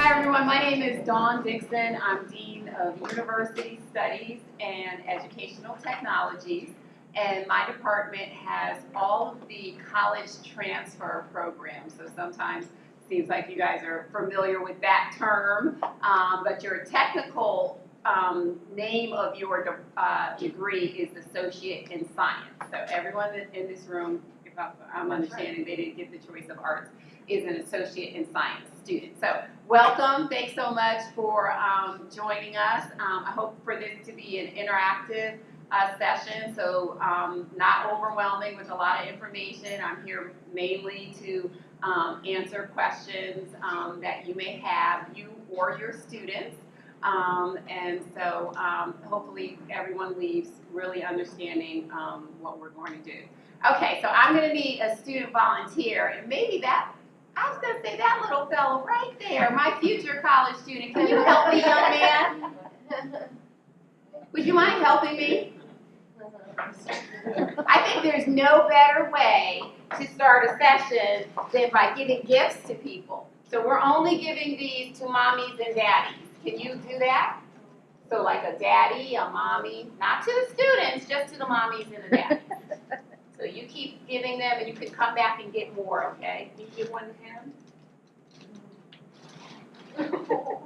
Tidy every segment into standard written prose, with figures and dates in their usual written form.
Hi everyone, my name is Dawn Dixon. I'm Dean of University Studies and Educational Technologies, and my department has all of the college transfer programs. So sometimes it seems like you guys are familiar with that term, but your technical name of your degree is Associate in Science. So everyone in this room, if I'm understanding they didn't get the choice of arts, is an Associate in Science student. So welcome, thanks so much for joining us. I hope for this to be an interactive session, so not overwhelming with a lot of information. I'm here mainly to answer questions that you may have, you or your students. And so hopefully everyone leaves really understanding what we're going to do. Okay, so I'm going to need a student volunteer, and maybe that, I was going to say that little fellow right there, my future college student. Can you help me, young man? Would you mind helping me? I think there's no better way to start a session than by giving gifts to people. So we're only giving these to mommies and daddies. Can you do that? So like a daddy, a mommy, not to the students, just to the mommies and the daddies. So you keep giving them, and you can come back and get more, okay? Can you give one to him?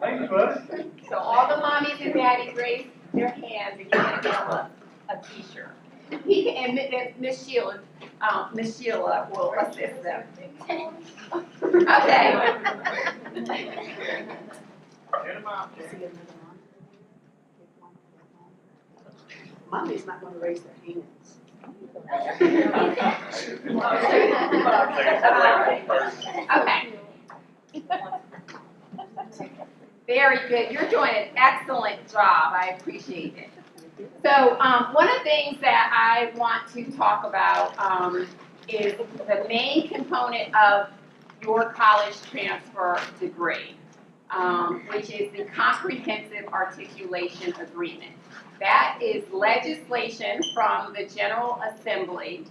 Thanks, bud. So all the mommies and daddies raise their hands, and you're going to give them a t-shirt. And Miss Sheila will assist them. Okay. Mommy's not going to raise their hands. Okay. Very good. You're doing an excellent job. I appreciate it. So one of the things that I want to talk about is the main component of your college transfer degree, which is the Comprehensive Articulation Agreement. That is legislation from the General Assembly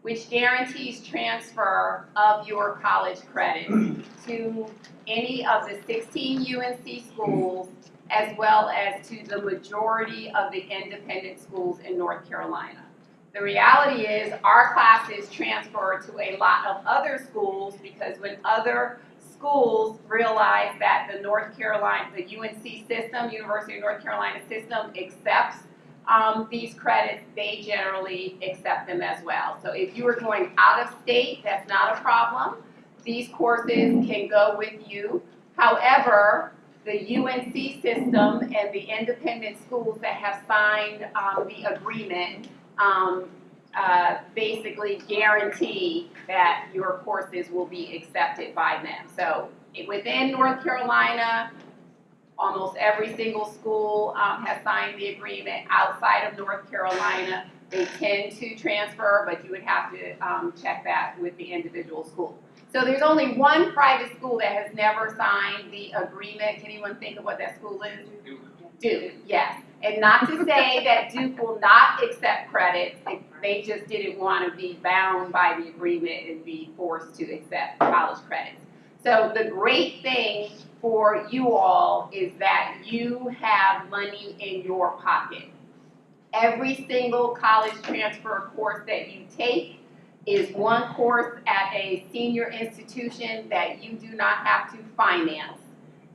which guarantees transfer of your college credits to any of the 16 UNC schools as well as to the majority of the independent schools in North Carolina. The reality is our classes transfer to a lot of other schools because when other schools realize that the UNC system, University of North Carolina system, accepts these credits, they generally accept them as well. So if you are going out of state, that's not a problem. These courses can go with you. However, the UNC system and the independent schools that have signed the agreement basically guarantee that your courses will be accepted by them. So within North Carolina, almost every single school has signed the agreement. Outside of North Carolina, they tend to transfer, but you would have to check that with the individual school. So there's only one private school that has never signed the agreement. Can anyone think of what that school is? Duke, yes. And not to say that Duke will not accept credits, they just didn't want to be bound by the agreement and be forced to accept college credits. So the great thing for you all is that you have money in your pocket. Every single college transfer course that you take is one course at a senior institution that you do not have to finance.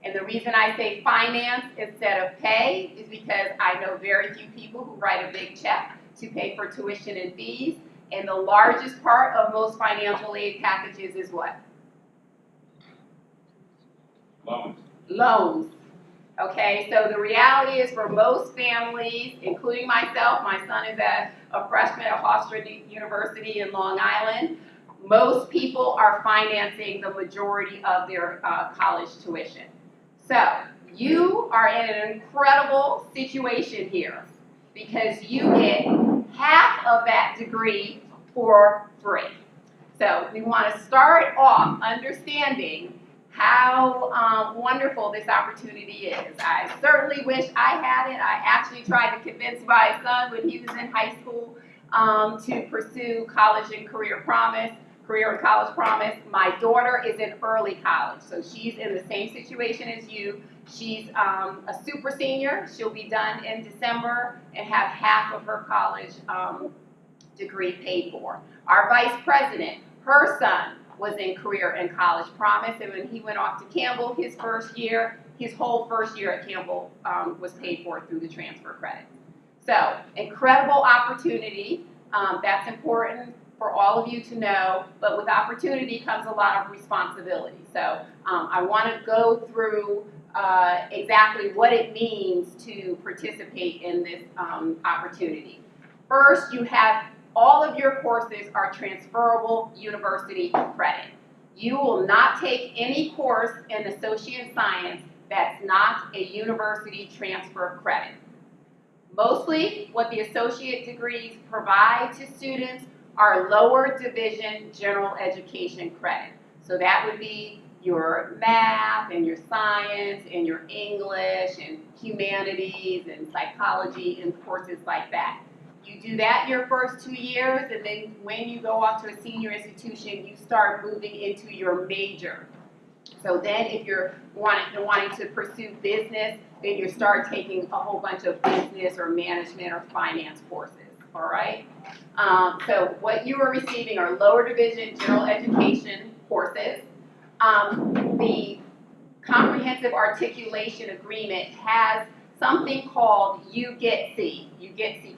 And the reason I say finance instead of pay is because I know very few people who write a big check to pay for tuition and fees. And the largest part of most financial aid packages is what? Loans. Loans. Okay, so the reality is for most families, including myself, my son is a freshman at Hofstra University in Long Island. Most people are financing the majority of their college tuition. So you are in an incredible situation here because you get half of that degree for free. So we want to start off understanding how wonderful this opportunity is. I certainly wish I had it. I actually tried to convince my son when he was in high school to pursue college and career promise. Career and College Promise. My daughter is in early college, so she's in the same situation as you. She's a super senior. She'll be done in December and have half of her college degree paid for. Our vice president, her son was in Career and College Promise, and when he went off to Campbell his first year, his whole first year at Campbell was paid for through the transfer credit. So, incredible opportunity. That's important for all of you to know, but with opportunity comes a lot of responsibility. So, I want to go through exactly what it means to participate in this opportunity. First, you have all of your courses are transferable university credit. You will not take any course in associate science that's not a university transfer credit. Mostly, what the associate degrees provide to students are lower division general education credit. So that would be your math and your science and your English and humanities and psychology and courses like that. You do that your first 2 years, and then when you go off to a senior institution, you start moving into your major. So then if you're wanting to pursue business, then you start taking a whole bunch of business or management or finance courses, all right? So what you are receiving are lower division general education courses. The Comprehensive Articulation Agreement has something called You Get C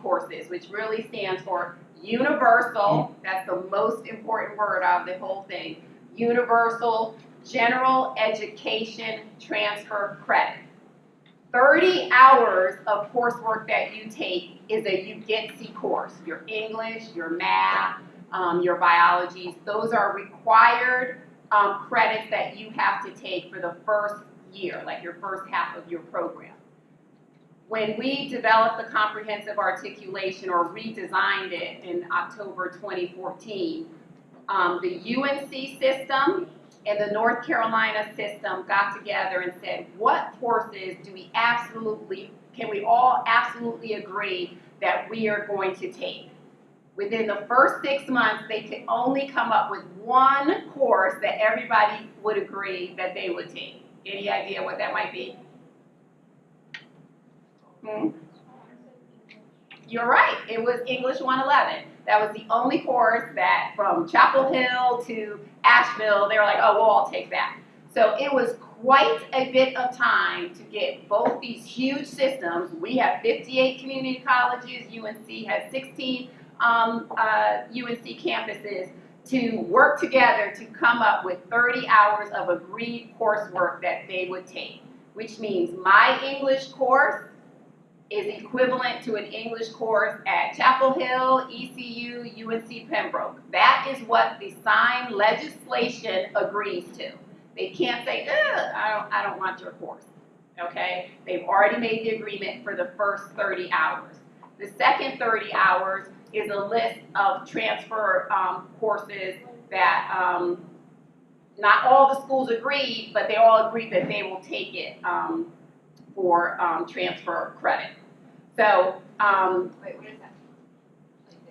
courses, which really stands for Universal, that's the most important word of the whole thing, Universal General Education Transfer Credit. 30 hours of coursework that you take is a You Get C course. Your English, your math, your biology, those are required credits that you have to take for the first year, like your first half of your program. When we developed the comprehensive articulation or redesigned it in October 2014, the UNC system and the North Carolina system got together and said, what courses can we all absolutely agree that we are going to take? Within the first 6 months, they could only come up with one course that everybody would agree that they would take. Any idea what that might be? You're right, it was English 111. That was the only course that from Chapel Hill to Asheville, they were like, oh, we'll all take that. So it was quite a bit of time to get both these huge systems. We have 58 community colleges, UNC has 16 UNC campuses, to work together to come up with 30 hours of agreed coursework that they would take, which means my English course is equivalent to an English course at Chapel Hill, ECU, UNC Pembroke. That is what the signed legislation agrees to. They can't say, I don't want your course, okay? They've already made the agreement for the first 30 hours. The second 30 hours is a list of transfer courses that not all the schools agreed, but they all agreed that they will take it for transfer credit. So wait, what is that?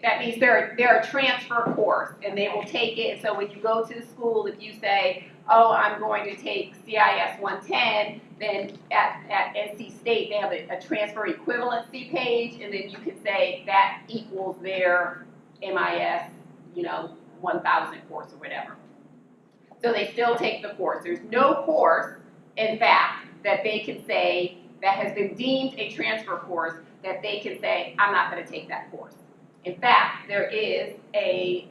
That means they're a transfer course, and they will take it. So when you go to the school, if you say, oh, I'm going to take CIS 110, then at NC State, they have a transfer equivalency page, and then you can say that equals their MIS, 1000 course or whatever. So they still take the course. There's no course, in fact, that they can say that has been deemed a transfer course that they can say, I'm not going to take that course. In fact, there is a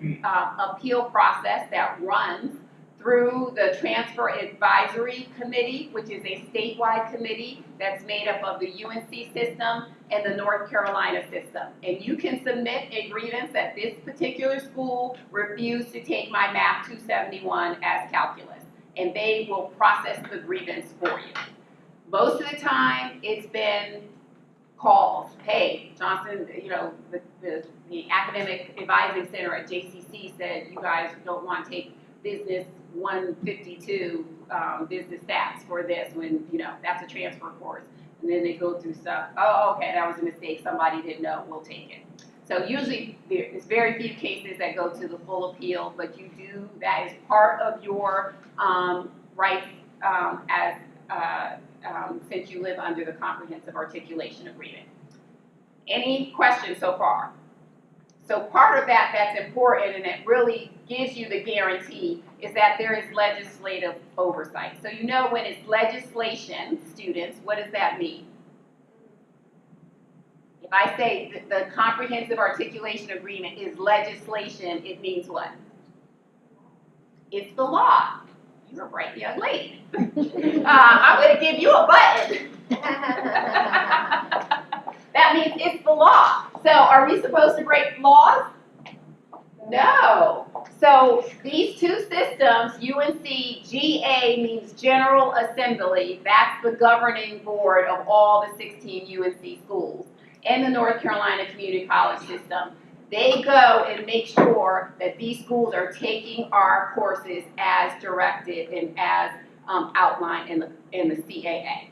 appeal process that runs through the Transfer Advisory Committee, which is a statewide committee that's made up of the UNC system and the North Carolina system. And you can submit a grievance that this particular school refused to take my Math 271 as calculus, and they will process the grievance for you. Most of the time, it's been calls. Hey, Johnson, the Academic Advising Center at JCC said you guys don't want to take business 152 business stats for this when, that's a transfer course. And then they go through stuff. Oh, okay, that was a mistake. Somebody didn't know. We'll take it. So usually there's very few cases that go to the full appeal, but you do, that is part of your rights since you live under the Comprehensive Articulation Agreement. Any questions so far? So part of that that's important and that really gives you the guarantee is that there is legislative oversight. So you know when it's legislation, students, what does that mean? If I say that the Comprehensive Articulation Agreement is legislation, it means what? It's the law. You're a bright young lady. I'm going to give you a button. That means it's the law. So are we supposed to break laws? No. So these two systems, UNC GA means General Assembly. That's the governing board of all the 16 UNC schools and the North Carolina Community College system. They go and make sure that these schools are taking our courses as directed and as outlined in the CAA.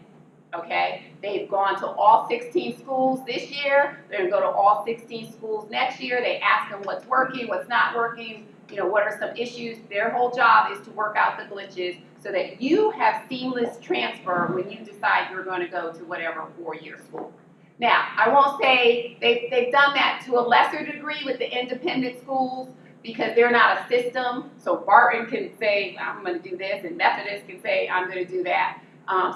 Okay, they've gone to all 16 schools this year. They're going to go to all 16 schools next year. They ask them what's working, what's not working, you know, what are some issues. Their whole job is to work out the glitches so that you have seamless transfer when you decide you're going to go to whatever four-year school. Now, I won't say they've done that to a lesser degree with the independent schools because they're not a system. So Barton can say, I'm going to do this, and Methodist can say, I'm going to do that.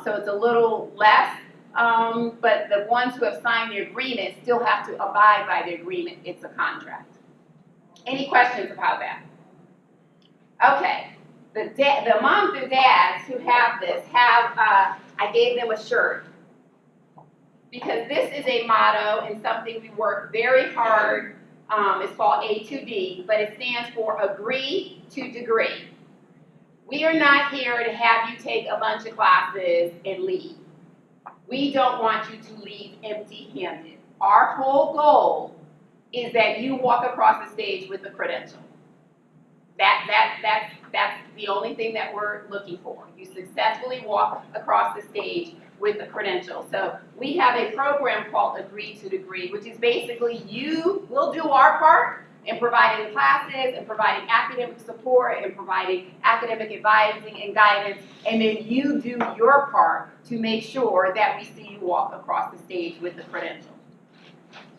So it's a little less, but the ones who have signed the agreement still have to abide by the agreement. It's a contract. Any questions about that? Okay, the moms and dads who have this I gave them a shirt because this is a motto and something we work very hard. It's called A2D, but it stands for Agree to Degree. We are not here to have you take a bunch of classes and leave. We don't want you to leave empty-handed. Our whole goal is that you walk across the stage with a credential. That's the only thing that we're looking for. You successfully walk across the stage with a credential. So we have a program called Agree to Degree, which is basically you will do our part in providing classes and providing academic support and providing academic advising and guidance, and then you do your part to make sure that we see you walk across the stage with the credential.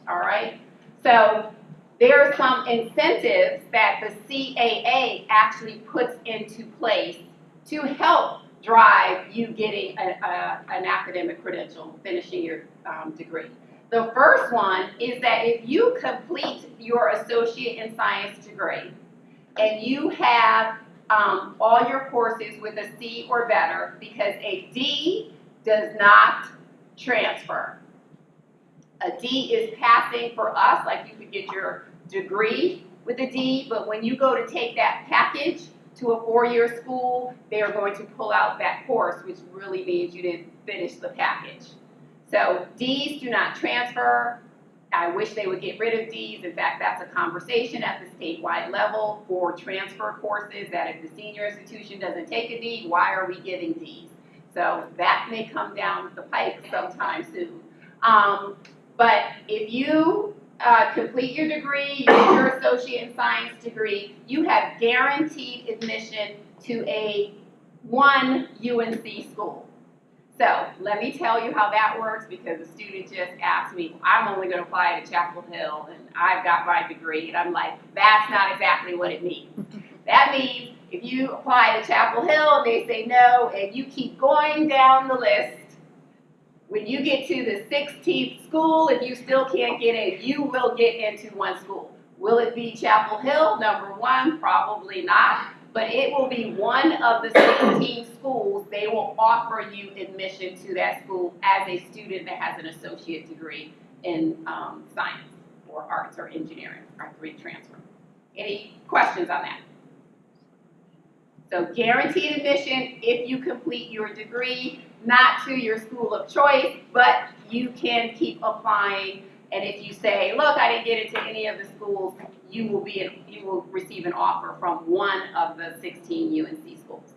All right? So there are some incentives that the CAA actually puts into place to help drive you getting an academic credential, finishing your degree. The first one is that if you complete your associate in science degree and you have all your courses with a C or better, because a D does not transfer. A D is passing for us, like you could get your degree with a D, but when you go to take that package to a four-year school, they are going to pull out that course, which really means you didn't finish the package. So Ds do not transfer. I wish they would get rid of Ds. In fact, that's a conversation at the statewide level for transfer courses, that if the senior institution doesn't take a D, why are we giving Ds? So that may come down the pike sometime soon. But if you complete your degree, you get your associate in science degree, you have guaranteed admission to one UNC school. So let me tell you how that works, because a student just asked me, I'm only going to apply to Chapel Hill and I've got my degree. And I'm like, that's not exactly what it means. That means if you apply to Chapel Hill and they say no, and you keep going down the list, when you get to the 16th school, if you still can't get in, you will get into one school. Will it be Chapel Hill, number one? Probably not. But it will be one of the 16 schools. They will offer you admission to that school as a student that has an associate degree in science or arts or engineering or degree transfer. Any questions on that? So guaranteed admission if you complete your degree, not to your school of choice, but you can keep applying. And if you say, look, I didn't get into any of the schools, you will receive an offer from one of the 16 UNC schools.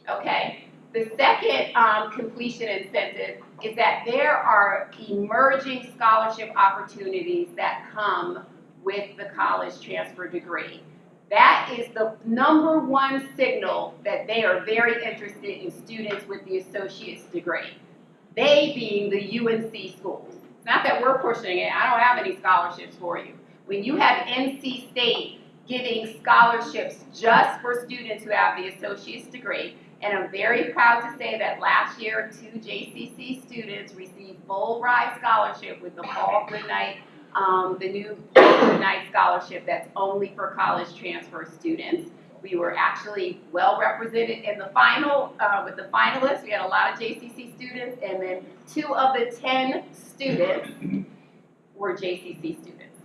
Okay. The second completion incentive is that there are emerging scholarship opportunities that come with the college transfer degree. That is the number one signal that they are very interested in students with the associate's degree. They being the UNC schools. It's not that we're pushing it. I don't have any scholarships for you. When you have NC State giving scholarships just for students who have the associate's degree, and I'm very proud to say that last year 2 JCC students received full ride scholarship with the Fall Goodnight, the new Goodnight scholarship that's only for college transfer students. We were actually well represented in the final, with the finalists. We had a lot of JCC students, and then 2 of the 10 students were JCC students.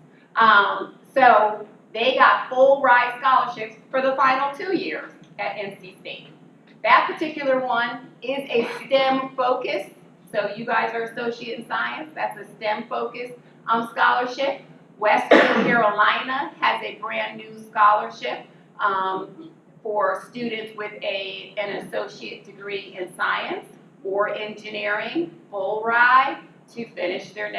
So they got full ride scholarships for the final 2 years at NC State. That particular one is a STEM focus. So you guys are associate in science. That's a STEM focus scholarship. Western Carolina has a brand new scholarship for students with an associate degree in science or engineering, full ride to finish their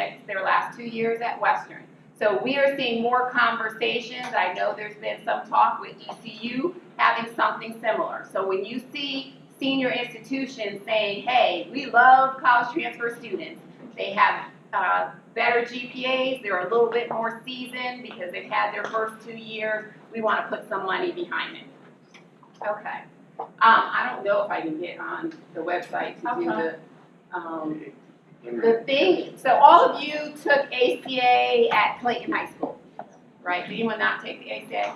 last 2 years at Western. So we are seeing more conversations. I know there's been some talk with ECU having something similar. So when you see senior institutions saying, hey, we love college transfer students, they have better GPAs, they're a little bit more seasoned because they've had their first 2 years, we want to put some money behind it. Okay. I don't know if I can get on the website to do the thing. So all of you took ACA at Clayton High School, right? Did anyone not take the ACA?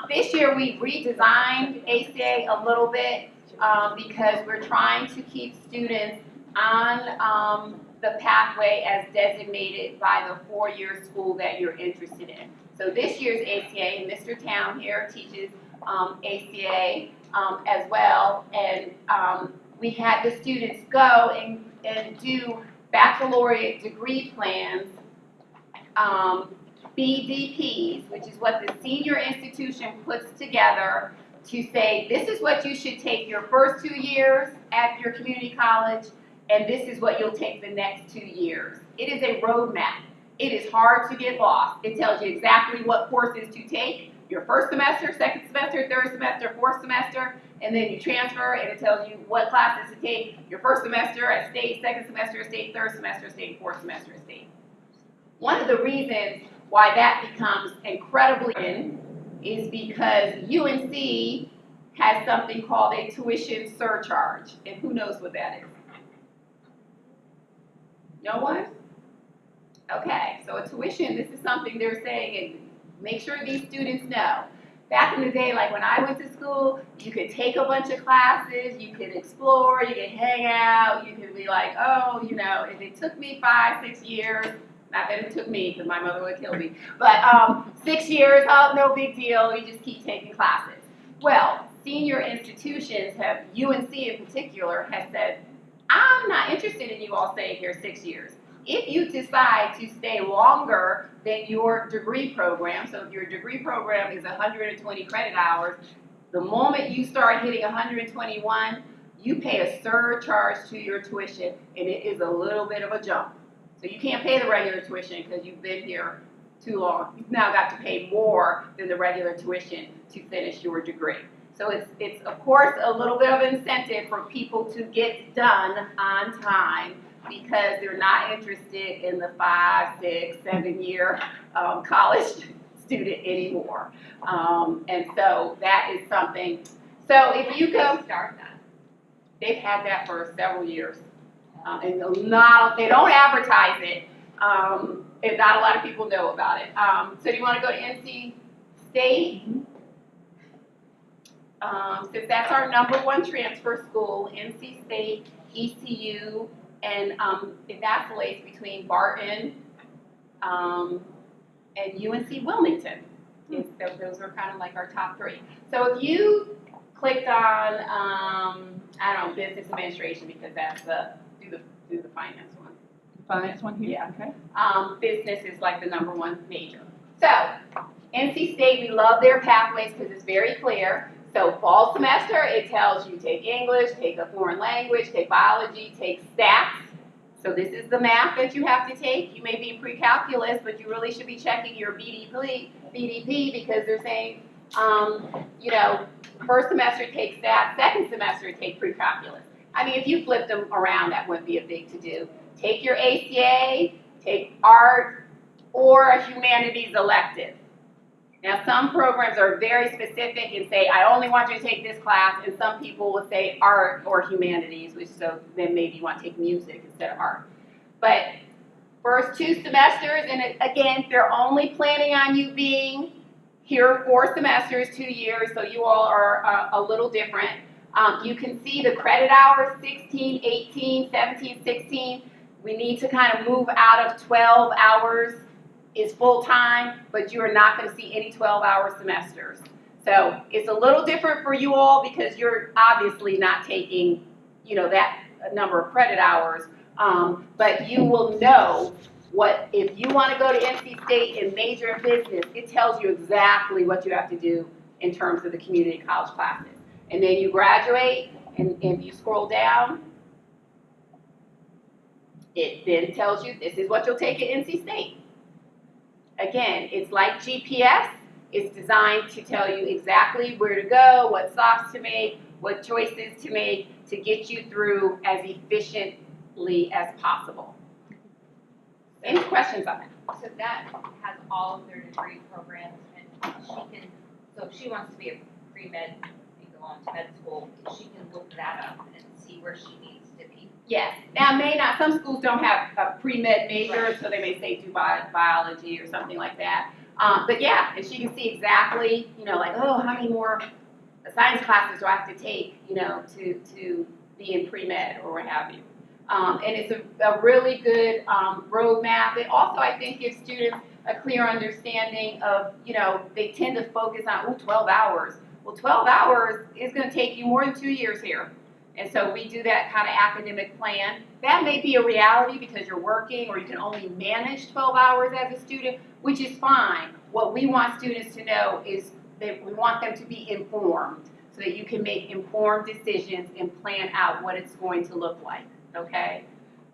This year we redesigned ACA a little bit because we're trying to keep students on the pathway as designated by the 4-year school that you're interested in. So this year's ACA, and Mr. Town here teaches ACA as well, and we had the students go and do baccalaureate degree plans, BDPs, which is what the senior institution puts together to say, this is what you should take your first 2 years at your community college, and this is what you'll take the next 2 years. It is a roadmap. It is hard to get lost. It tells you exactly what courses to take your first semester, second semester, third semester, fourth semester, and then you transfer, and it tells you what classes to take your first semester at state, second semester at state, third semester at state, fourth semester at state. One of the reasons why that becomes incredibly important is because UNC has something called a tuition surcharge, and who knows what that is? No one? Okay, so a tuition, this is something they're saying, and make sure these students know. Back in the day, like when I went to school, you could take a bunch of classes, you could explore, you could hang out, you could be like, oh, you know, if it took me 5, 6 years, not that it took me, because my mother would kill me, but 6 years, oh, no big deal, you just keep taking classes. Well, senior institutions have, UNC in particular, has said, I'm not interested in you all staying here 6 years. If you decide to stay longer than your degree program, so if your degree program is 120 credit hours, the moment you start hitting 121, you pay a surcharge to your tuition, and it is a little bit of a jump. So you can't pay the regular tuition because you've been here too long. You've now got to pay more than the regular tuition to finish your degree. So it's of course a little bit of incentive for people to get done on time, because they're not interested in the 5, 6, 7 year college student anymore. And so that is something. So if you go start that, they've had that for several years. And they don't advertise it, and not a lot of people know about it. So do you want to go to NC State? Since that's our #1 transfer school, NC State, ECU, and it vacillates between Barton and UNC Wilmington. Those are kind of like our top 3. So if you clicked on, I don't know, business administration, because that's do the finance one. Finance one here? Yeah. Okay. Business is like the #1 major. So NC State, we love their pathways because it's very clear. So fall semester, it tells you take English, take a foreign language, take biology, take stats. So this is the math that you have to take. You may be in pre-calculus, but you really should be checking your BDP because they're saying, you know, first semester take stats, second semester take pre-calculus. I mean, if you flipped them around, that wouldn't be a big to-do. Take your ACA, take art, or a humanities elective. Now, some programs are very specific and say, I only want you to take this class, and some people will say art or humanities, which so then maybe you want to take music instead of art. But first 2 semesters, and again, they're only planning on you being here 4 semesters, 2 years, so you all are a little different. You can see the credit hours, 16, 18, 17, 16. We need to kind of move out of 12 hours is full-time, but you are not going to see any 12-hour semesters. So it's a little different for you all because you're obviously not taking, you know, that number of credit hours, but you will know what, if you want to go to NC State and major in business, it tells you exactly what you have to do in terms of the community college classes. And then you graduate, and if you scroll down, it then tells you this is what you'll take at NC State. Again, it's like GPS. It's designed to tell you exactly where to go, what stops to make, what choices to make to get you through as efficiently as possible. Any questions on that? So that has all of their degree programs, and she can, so if she wants to be a pre-med and go on to med school, she can look that up and see where she needs to be. Yes. Now, some schools don't have a pre-med major, so they may say do biology or something like that. But yeah, and she can see exactly, you know, like, oh, how many more science classes do I have to take, you know, to be in pre-med or what have you. And it's a really good roadmap. It also, I think, gives students a clear understanding of, you know, they tend to focus on, 12 hours. Well, 12 hours is going to take you more than 2 years here. And so we do that kind of academic plan. That may be a reality because you're working or you can only manage 12 hours as a student, which is fine. What we want students to know is that we want them to be informed so that you can make informed decisions and plan out what it's going to look like, okay?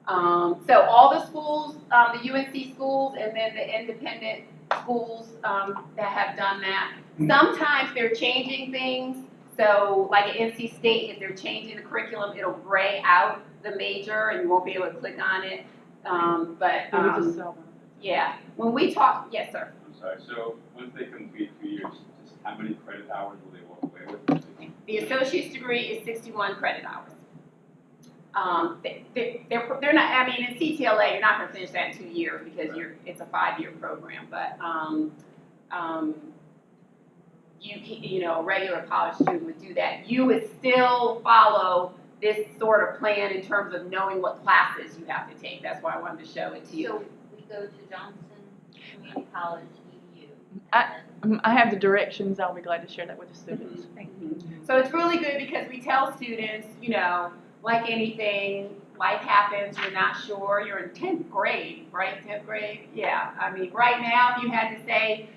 So all the schools, the UNC schools and then the independent schools that have done that, sometimes they're changing things. So like at NC State, if they're changing the curriculum, it'll gray out the major and you won't be able to click on it. Yeah, when we talk, yes, sir. I'm sorry, so once they complete 2 years, just how many credit hours will they walk away with? The associate's degree is 61 credit hours. They're not, I mean, in CTLA, you're not going to finish that in 2 years because it's a 5-year program, but you know, a regular college student would do that. You would still follow this sort of plan in terms of knowing what classes you have to take. That's why I wanted to show it to you. So we go to Johnson Community College, EDU. I have the directions. I'll be glad to share that with the students. So it's really good because we tell students, you know, like anything, life happens, you're not sure. You're in 10th grade, right? 10th grade? Yeah. I mean, right now, if you had to say,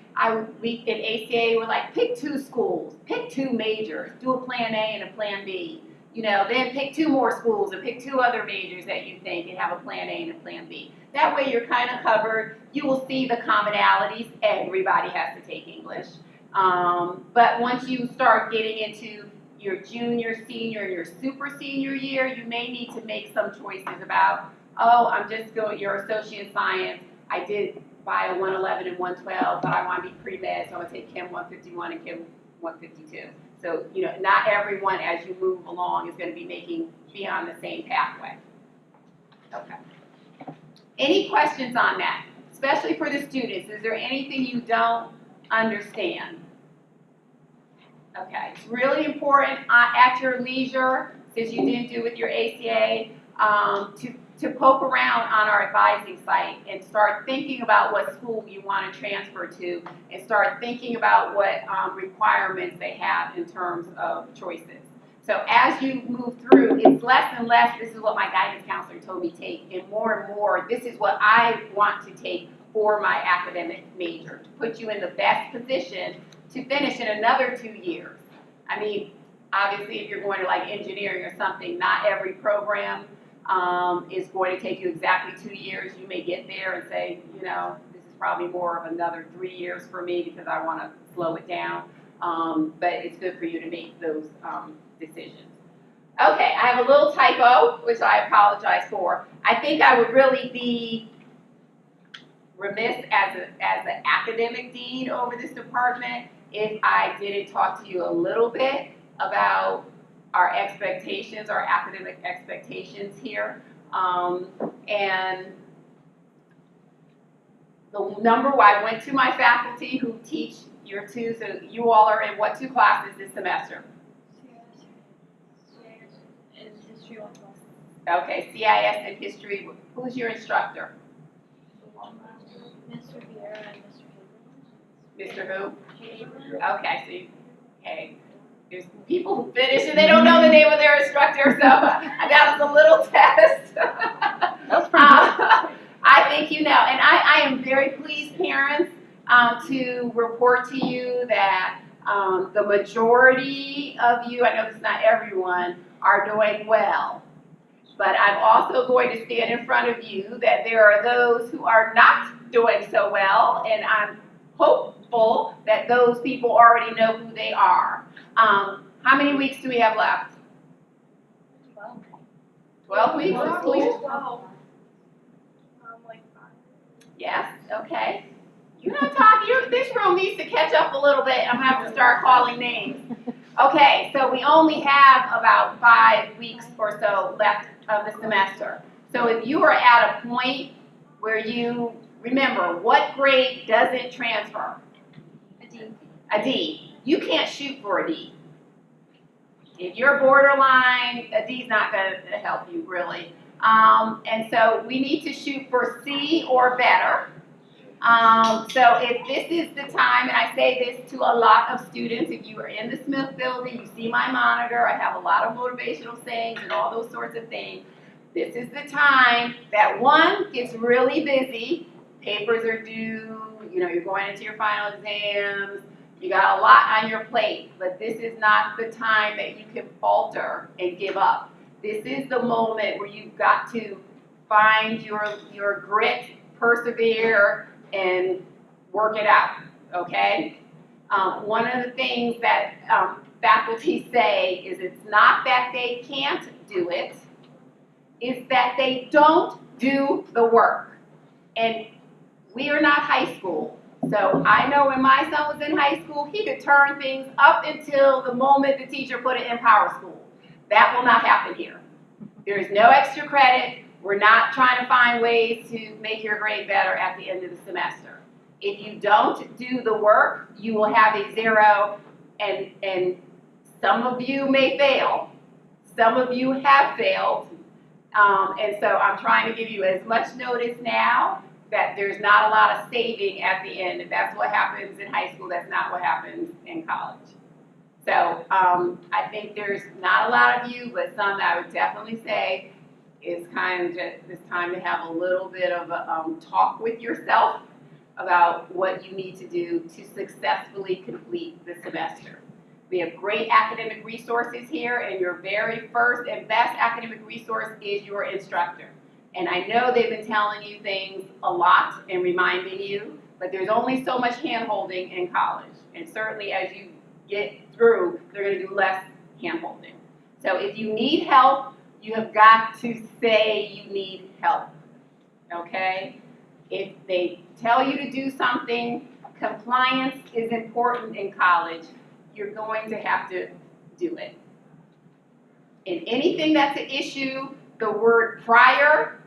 we in ACA, we're like, pick 2 schools, pick 2 majors, do a plan A and a plan B. You know, then pick 2 more schools and pick 2 other majors that you think and have a plan A and a plan B. That way you're kind of covered. You will see the commonalities. Everybody has to take English. But once you start getting into your junior, senior, and your super senior year, you may need to make some choices about, oh, I'm just going, your associate in science, I did bio 111 and 112, but I want to be pre-med, so I'm going to take Chem 151 and Chem 152. So, you know, not everyone as you move along is going to be on the same pathway. Okay. Any questions on that? Especially for the students, is there anything you don't understand? Okay, it's really important at your leisure, since you didn't do with your ACA, to poke around on our advising site and start thinking about what school you want to transfer to and start thinking about what requirements they have in terms of choices. So as you move through, it's less and less, this is what my guidance counselor told me to take, and more, this is what I want to take for my academic major, to put you in the best position to finish in another 2 years. I mean, obviously, if you're going to like engineering or something, not every program is going to take you exactly 2 years. You may get there and say, you know, this is probably more of another 3 years for me because I want to slow it down. But it's good for you to make those decisions. Okay, I have a little typo, which I apologize for. I think I would really be remiss as the academic dean over this department if I didn't talk to you a little bit about our expectations, our academic expectations here. And the number, I went to my faculty who teach year 2, so you all are in what 2 classes this semester? And history one class. Okay, CIS and history. Who's your instructor? Mr. Vieira and Mr. Mr. Who? Haber. Okay, so okay. There's people who finish and they don't know the name of their instructor, so that was a little test. That's pretty good. I think you know, and I am very pleased, parents, to report to you that the majority of you, I know it's not everyone, are doing well. But I'm also going to stand in front of you that there are those who are not doing so well, and I'm hopeful that those people already know who they are. How many weeks do we have left? 12 weeks of school? 12. Like 5. Yes, okay. You're not talking, this room needs to catch up a little bit. I'm gonna have to start calling names. Okay, so we only have about 5 weeks or so left of the semester. So if you are at a point where you, remember, what grade doesn't transfer? A D. A D. You can't shoot for a D. If you're borderline, a D's not gonna help you really. And so we need to shoot for C or better. So if this is the time, and I say this to a lot of students, if you are in the Smith building, you see my monitor, I have a lot of motivational sayings and all those sorts of things. This is the time that one gets really busy, papers are due, you know, you're going into your final exams, you got a lot on your plate, but this is not the time that you can falter and give up. This is the moment where you've got to find your grit, persevere, and work it out, okay? One of the things that faculty say is it's not that they can't do it, it's that they don't do the work. And we are not high school. So I know when my son was in high school, he could turn things up until the moment the teacher put it in power school. That will not happen here. There is no extra credit. We're not trying to find ways to make your grade better at the end of the semester. If you don't do the work, you will have a 0, and some of you may fail. Some of you have failed. And so I'm trying to give you as much notice now that there's not a lot of saving at the end. If that's what happens in high school, that's not what happens in college. So I think there's not a lot of you, but some that I would definitely say it's kind of just, it's time to have a little bit of a talk with yourself about what you need to do to successfully complete the semester. We have great academic resources here, and your very first and best academic resource is your instructor. And I know they've been telling you things a lot and reminding you, but there's only so much hand-holding in college. And certainly as you get through, they're going to do less hand-holding. So if you need help, you have got to say you need help, okay? If they tell you to do something, compliance is important in college. You're going to have to do it. In anything that's an issue, the word prior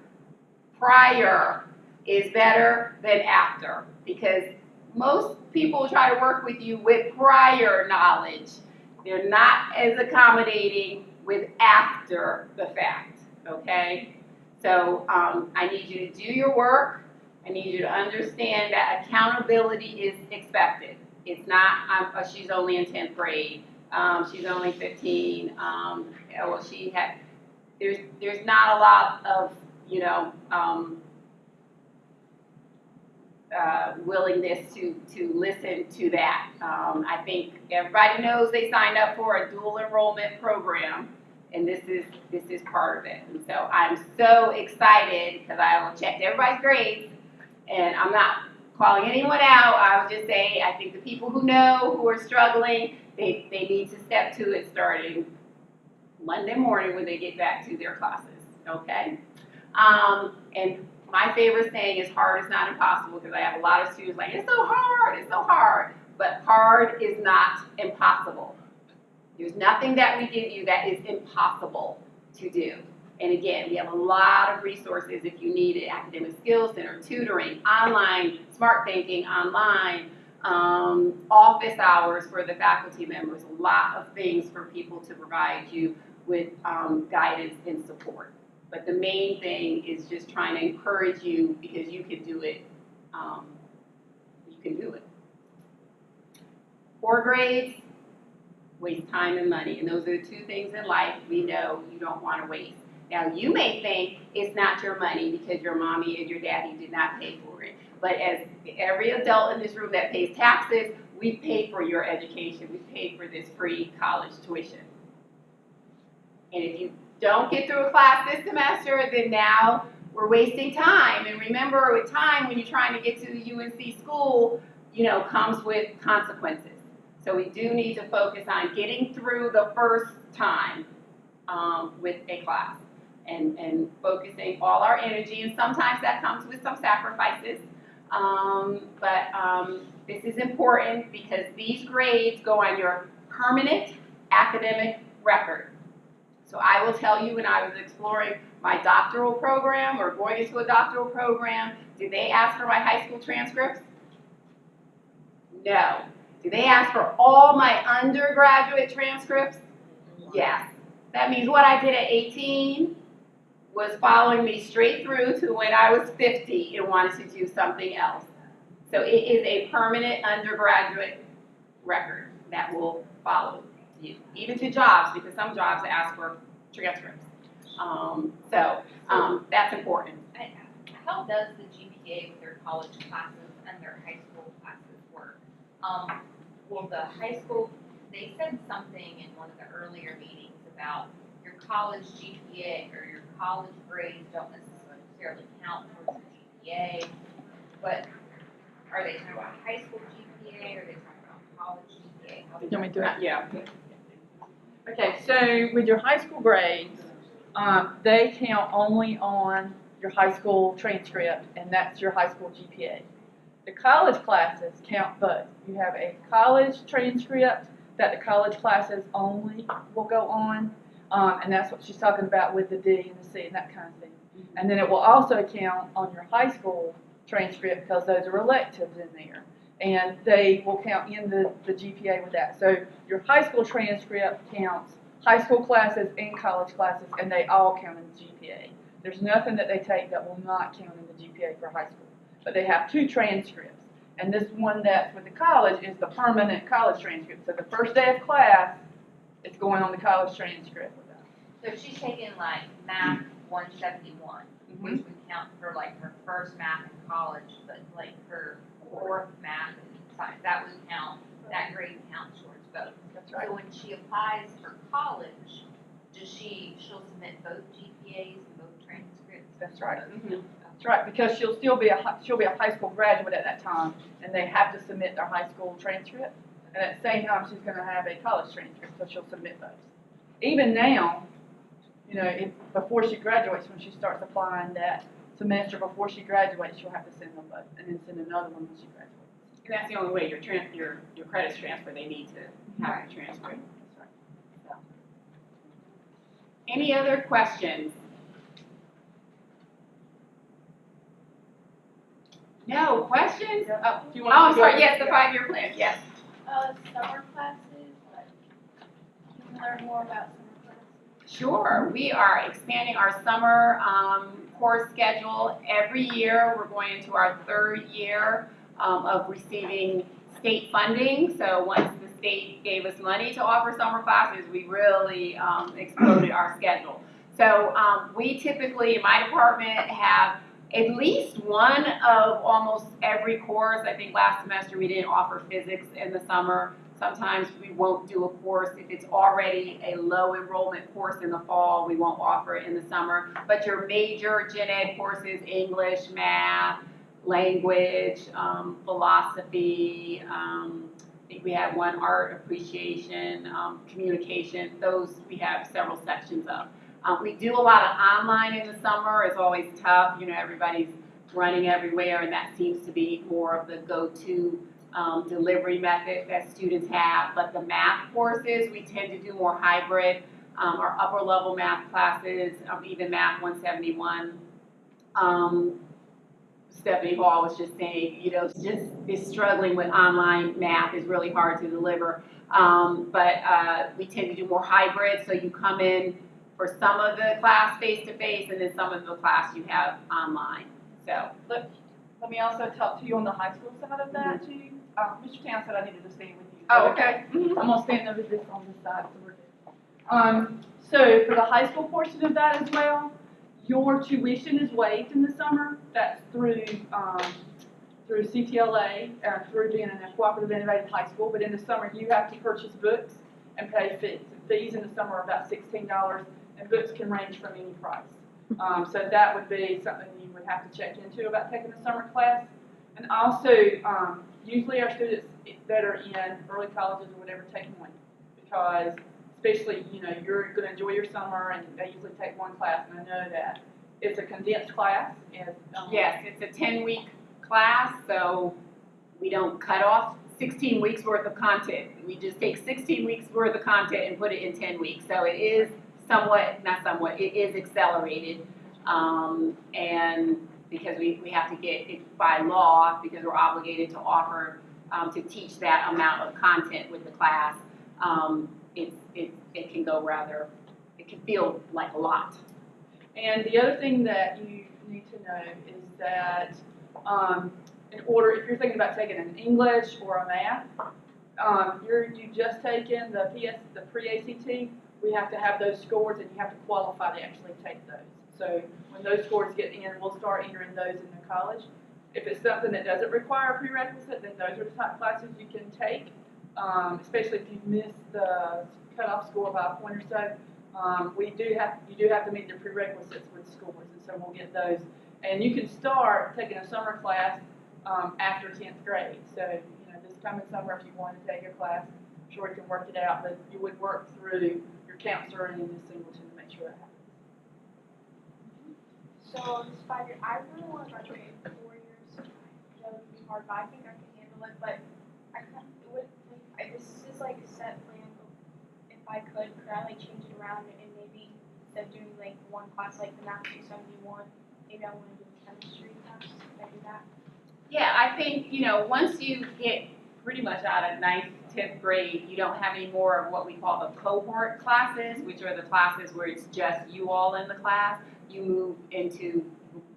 is better than after, because most people try to work with you with prior knowledge. They're not as accommodating with after the fact, okay? So I need you to do your work. I need you to understand that accountability is expected. It's not, she's only in 10th grade, she's only 15, well, she had, there's not a lot of, you know, willingness to listen to that. I think everybody knows they signed up for a dual enrollment program, and this is part of it. And so I'm so excited because I will check everybody's grades, and I'm not calling anyone out. I would just say I think the people who know, who are struggling, they need to step to it starting Monday morning when they get back to their classes, okay? And my favorite saying is hard is not impossible, because I have a lot of students like, it's so hard. But hard is not impossible. There's nothing that we give you that is impossible to do. And again, we have a lot of resources if you need it: academic skills center, tutoring, online, smart thinking, online, office hours for the faculty members, a lot of things for people to provide you with guidance and support. But the main thing is just trying to encourage you, because you can do it. You can do it. Poor grades waste time and money, and those are the two things in life we know you don't want to waste. Now, you may think it's not your money because your mommy and your daddy did not pay for it. But as every adult in this room that pays taxes, we pay for your education. We pay for this free college tuition. And if you don't get through a class this semester, then now we're wasting time. And remember, with time, when you're trying to get to the UNC school, comes with consequences. So we do need to focus on getting through the first time with a class, and focusing all our energy. And sometimes that comes with some sacrifices. But this is important, because these grades go on your permanent academic record. So I will tell you, when I was exploring my doctoral program or going into a doctoral program, did they ask for my high school transcripts? No. Did they ask for all my undergraduate transcripts? Yes. That means what I did at 18 was following me straight through to when I was 50 and wanted to do something else. So it is a permanent undergraduate record that will follow you, even to jobs, because some jobs ask for transcripts. That's important. How does the GPA with their college classes and their high school classes work? Well, the high school, they said something in one of the earlier meetings about your college GPA or your college grades don't necessarily count towards the GPA, but are they talking about high school GPA, or are they talking about college GPA? How does You want me to do it? Yeah. Okay, so with your high school grades, they count only on your high school transcript, and that's your high school GPA. The college classes count both. You have a college transcript that the college classes only will go on, and that's what she's talking about with the D and the C and that kind of thing. And then it will also count on your high school transcript, because those are electives in there, and they will count in the GPA with that. So your high school transcript counts high school classes and college classes, and they all count in the GPA. There's nothing that they take that will not count in the GPA for high school. But they have two transcripts, and this one that's with the college is the permanent college transcript. So the first day of class, it's going on the college transcript with them. So if she's taking like math 171, which would count for like her first math in college, but like her fourth math in science, that would count, that grade counts towards both. That's right. So when she applies for college, she'll submit both GPAs and both transcripts? That's right. Mhm. That's right, because she'll be a high school graduate at that time, and they have to submit their high school transcript. And at the same time, she's going to have a college transcript, so she'll submit those. Even now, before she graduates, when she starts applying that semester before she graduates, she'll have to send them both, and then send another one when she graduates. And that's the only way your credits transfer. They need to have a transcript. That's right. Any other questions? No questions? Oh, Do you oh, want I'm to go sorry. ahead? Yes, the 5-year plan. Yes. Summer classes, like, you can learn more about summer classes. Sure. We are expanding our summer course schedule every year. We're going into our 3rd year of receiving state funding. So once the state gave us money to offer summer classes, we really exploded our schedule. So we typically, in my department, have at least one of almost every course. I think last semester we didn't offer physics in the summer. Sometimes we won't do a course if it's already a low enrollment course in the fall, we won't offer it in the summer. But your major gen ed courses, English, math, language, philosophy, I think we have one art appreciation, communication, those we have several sections of. We do a lot of online in the summer. It's always tough, you know, everybody's running everywhere, and that seems to be more of the go-to delivery method that students have. But the math courses, we tend to do more hybrid. Our upper level math classes, even Math 171, Stephanie Hall was just saying, you know, just is struggling with online math, is really hard to deliver. But we tend to do more hybrid, so you come in for some of the class face-to-face, and then some of the class you have online. So Let me also talk to you on the high school side of that too. Mr. Town said I needed to stand with you. Oh, okay. I'm gonna stand over this on this side, so we're good. So for the high school portion of that as well, your tuition is waived in the summer. That's through CTLA, through being in a cooperative integrated high school. But in the summer, you have to purchase books and pay fees. Fees in the summer are about $16, and books can range from any price. So that would be something you would have to check into about taking a summer class. And also, usually our students that are in early colleges or whatever take one, because especially, you know, you're going to enjoy your summer, and they usually take one class, and I know that. It's a condensed class. And, yes, it's a 10-week class, so we don't cut off 16 weeks worth of content. We just take 16 weeks worth of content and put it in 10 weeks. So it is it is accelerated. And because we have to get it by law, because we're obligated to offer, to teach that amount of content with the class, it can go rather, it can feel like a lot. And the other thing that you need to know is that in order, if you're thinking about taking an English or a math, you just taken the pre-ACT, we have to have those scores, and you have to qualify to actually take those. So when those scores get in, we'll start entering those in the college. If it's something that doesn't require a prerequisite, then those are the type of classes you can take, especially if you've missed the cutoff score by a point or so. You do have to meet the prerequisites with scores, and so we'll get those. And you can start taking a summer class after 10th grade. So, you know, this coming summer, if you want to take a class, I'm sure you can work it out, but you would work through your counselor and Ms. Singleton to make sure that happens. So this 5 year, I really want to graduate in 4 years. That would be hard, but I think I can handle it. But this is like a set plan. But if I could I like change it around and maybe instead of doing like one class like the Math 271, maybe I want to do a chemistry class. Can I do that? Yeah, I think, you know, once you get pretty much out of 9th, 10th grade, you don't have any more of what we call the cohort classes, which are the classes where it's just you all in the class. You move into,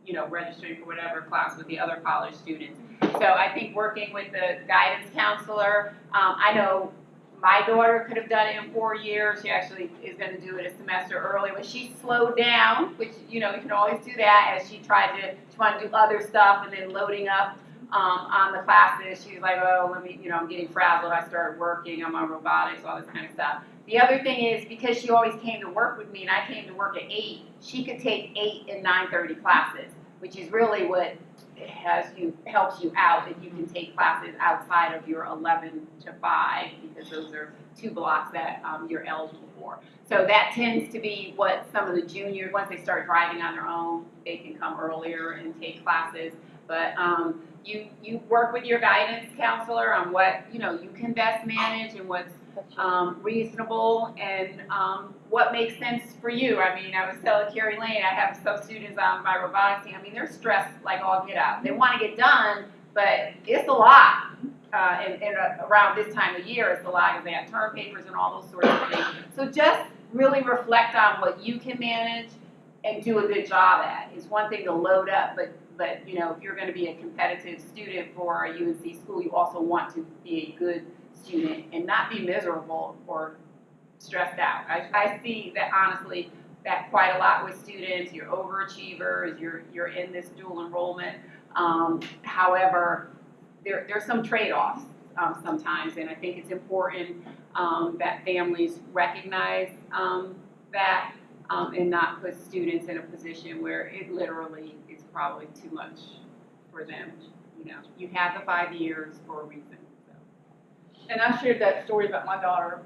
you know, registering for whatever class with the other college students. So I think working with the guidance counselor, I know my daughter could have done it in 4 years. She actually is going to do it a semester early, but she slowed down, which, you know, you can always do that, as she wanted to do other stuff, and then loading up on the classes. She was like, oh, let me, you know, I'm getting frazzled. I started working. I'm on robotics, all this kind of stuff. The other thing is, because she always came to work with me, and I came to work at 8, she could take 8 and 9:30 classes, which is really what helps you out if you can take classes outside of your 11 to 5, because those are 2 blocks that you're eligible for. So that tends to be what some of the juniors, once they start driving on their own, they can come earlier and take classes. But you work with your guidance counselor on what, you know, you can best manage and what's reasonable, and what makes sense for you. I mean, I was telling Carrie Lane, I have some students on my robotics team. I mean, they're stressed like all get out. They want to get done, but it's a lot. And around this time of year, it's a lot because they have term papers and all those sorts of things. So just really reflect on what you can manage and do a good job at. It's one thing to load up, but you know, if you're going to be a competitive student for a UNC school, you also want to be a good student and not be miserable or stressed out. I see that, honestly, that quite a lot with students. You're overachievers. You're in this dual enrollment. However, there's some trade-offs sometimes, and I think it's important that families recognize that and not put students in a position where it literally is probably too much for them. You know, you have the 5 years for a reason. So. And I shared that story about my daughter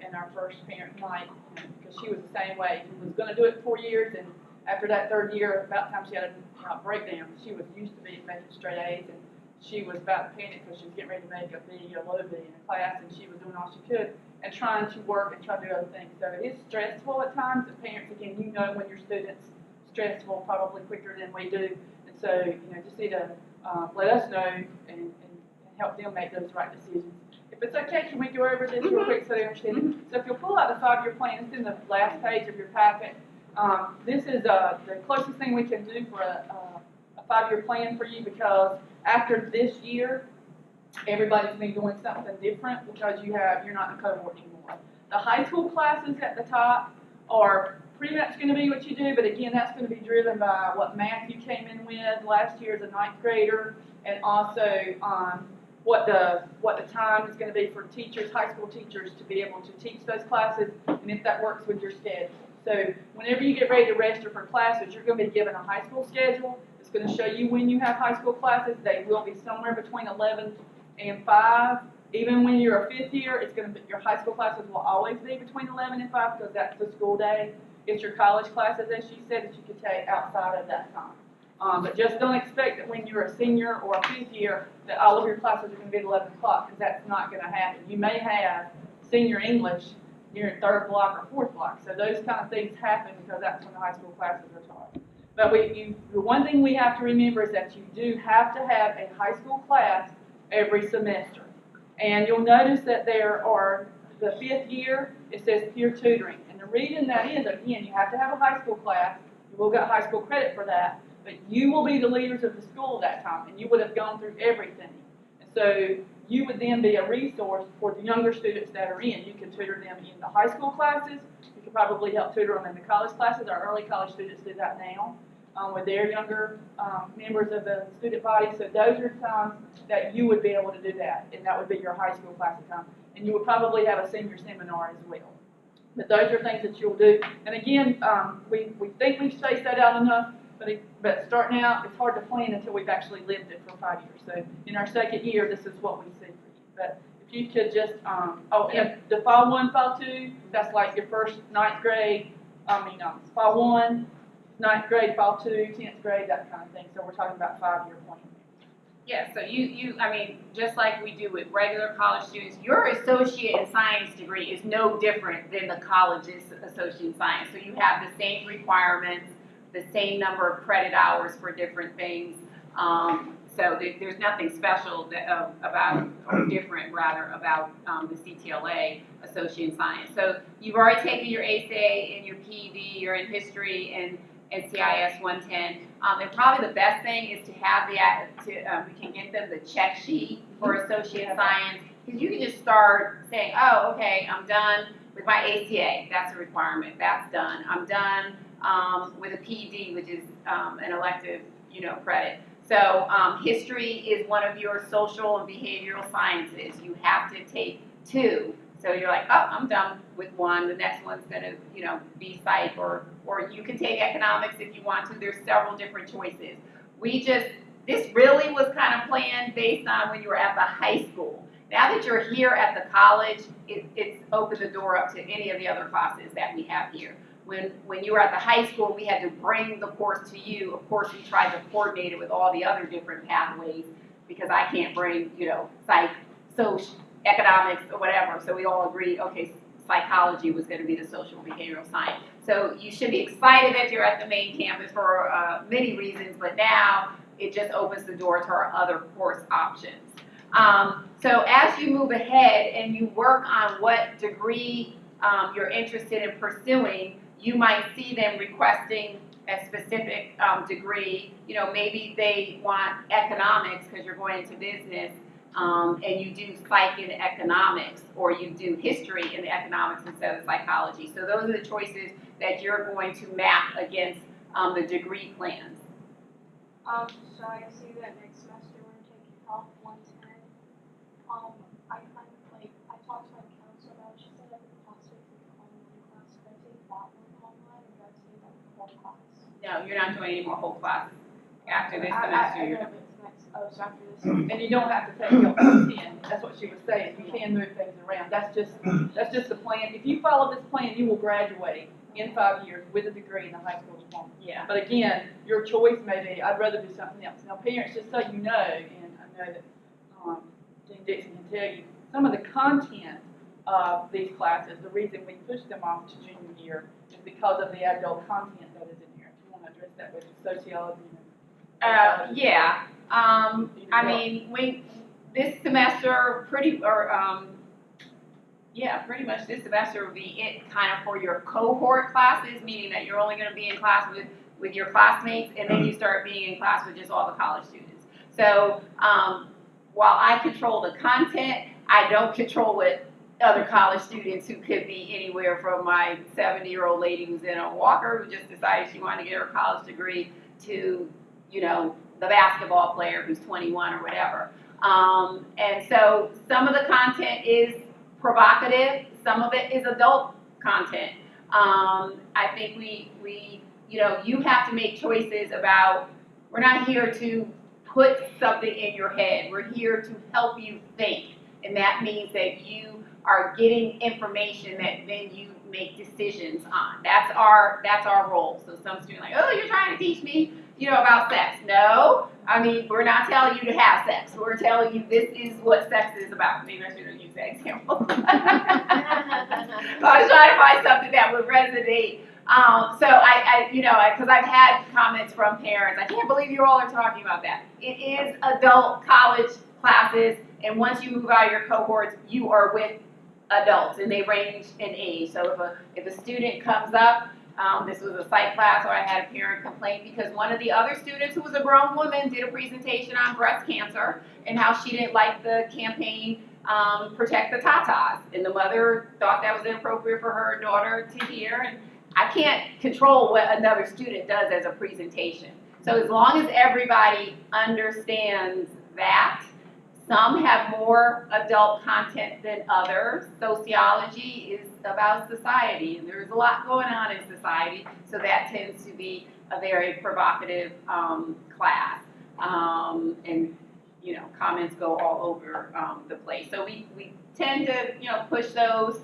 in our first parent night, because she was the same way. She was going to do it 4 years, and after that 3rd year, about the time she had a breakdown, she was used to making straight A's, and she was about to panic because she was getting ready to make a B, a low B in a class, and she was doing all she could and trying to work and try to do other things. So it is stressful at times. And parents, again, you know when your students stressful probably quicker than we do, and so just need to let us know and help them make those right decisions. If it's okay, can we go over this real quick so they understand it? So if you'll pull out the 5-year plan, it's in the last page of your packet. This is the closest thing we can do for a 5-year plan for you, because after this year, everybody's been doing something different because you're not in a cohort anymore. The high school classes at the top are pretty much going to be what you do, but again, that's going to be driven by what math you came in with last year as a 9th grader, and also what the time is going to be for teachers, high school teachers, to be able to teach those classes, and if that works with your schedule. So whenever you get ready to register for classes, you're going to be given a high school schedule. It's going to show you when you have high school classes. They will be somewhere between 11 and 5. Even when you're a 5th year, it's going to be, your high school classes will always be between 11 and 5 because that's the school day. It's your college classes, as she said, that you could take outside of that time. But just don't expect that when you're a senior or a 5th year that all of your classes are going to be at 11 o'clock, because that's not going to happen. You may have senior English near 3rd block or 4th block. So those kind of things happen because that's when the high school classes are taught. But the one thing we have to remember is that you do have to have a high school class every semester. And you'll notice that there are, the 5th year, it says peer tutoring. And the reason that is, again, you have to have a high school class. You will get high school credit for that. But you will be the leaders of the school that time, and you would have gone through everything. And so you would then be a resource for the younger students that are in. You can tutor them in the high school classes. You could probably help tutor them in the college classes. Our early college students do that now with their younger members of the student body. So those are times that you would be able to do that, and that would be your high school class time. And you would probably have a senior seminar as well. But those are things that you'll do. And again, we think we've spaced that out enough. But starting out, it's hard to plan until we've actually lived it for 5 years. So in our 2nd year, this is what we see for you. But if you could just, and the Fall 1, Fall 2, that's like your first 9th grade, Fall 1, 9th grade, Fall 2, 10th grade, that kind of thing. So we're talking about 5-year plan. Yeah, so just like we do with regular college students, your associate in science degree is no different than the college's associate in science. So you have the same requirements, the same number of credit hours for different things. So there's nothing special about, or different rather, about the CTLA associate in science. So you've already taken your ACA and your PED, you're in history and CIS 110. And probably the best thing is to have we can get them the check sheet for associate in science, because you can just start saying, oh, okay, I'm done with my ACA. That's a requirement. That's done. I'm done with a PED, which is an elective, credit. So history is one of your social and behavioral sciences. You have to take 2. So you're like, oh, I'm done with 1. The next one's going to, be psych, or you can take economics if you want to. There's several different choices. This really was kind of planned based on when you were at the high school. Now that you're here at the college, it's opened the door up to any of the other classes that we have here. When you were at the high school, we had to bring the course to you. Of course, we tried to coordinate it with all the other different pathways, because I can't bring, psych, social, economics, or whatever. So we all agreed, okay, psychology was going to be the social and behavioral science. So you should be excited that you're at the main campus for many reasons, but now it just opens the door to our other course options. So as you move ahead and you work on what degree you're interested in pursuing, you might see them requesting a specific degree. Maybe they want economics because you're going into business. and you do psych and economics, or you do history and economics instead of psychology. So those are the choices that you're going to map against the degree plans. So I see that next semester we're taking Health 110. I kind of like, I talked to my counselor about it. She said I could possibly take an online class. Could I take that one online, or do I have to take like the whole class? No, you're not doing any more whole classes after this I semester. know, You're but it's next, so after this. And you don't have to take your own 10. That's what she was saying. You can move things around. That's just the plan. If you follow this plan, you will graduate in 5 years with a degree in the high school diploma. Yeah. But again, your choice may be, I'd rather do something else. Now, parents, just so you know, and I know that Dean Dixon can tell you, some of the content of these classes, the reason we push them off to junior year is because of the adult content that is in here. If you want to address that with sociology. Yeah. I mean, this semester, pretty much this semester will be it kind of for your cohort classes, meaning that you're only going to be in class with your classmates, and then you start being in class with just all the college students. So while I control the content, I don't control what other college students who could be anywhere from my 70-year-old lady who's in a walker who just decided she wanted to get her college degree to, you know, the basketball player who's 21 or whatever. And so some of the content is provocative, some of it is adult content. I think we you know, you have to make choices about, we're not here to put something in your head, we're here to help you think. And that means that you are getting information that then you make decisions on. That's our role. So some students are like, oh, you're trying to teach me, you know, about sex. No, I mean, we're not telling you to have sex. We're telling you this is what sex is about. Maybe I should have used that example. So I was trying to find something that would resonate. So I you know, because I've had comments from parents, I can't believe you all are talking about that. It is adult college classes, and once you move out of your cohorts, you are with adults, and they range in age. So if a student comes up, this was a psych class where I had a parent complain because one of the other students, who was a grown woman, did a presentation on breast cancer and how she didn't like the campaign Protect the Tatas, and the mother thought that was inappropriate for her daughter to hear. And I can't control what another student does as a presentation. So as long as everybody understands that, some have more adult content than others. Sociology is about society, and there's a lot going on in society, so that tends to be a very provocative class. And you know, comments go all over the place. So we tend to, you know, push those.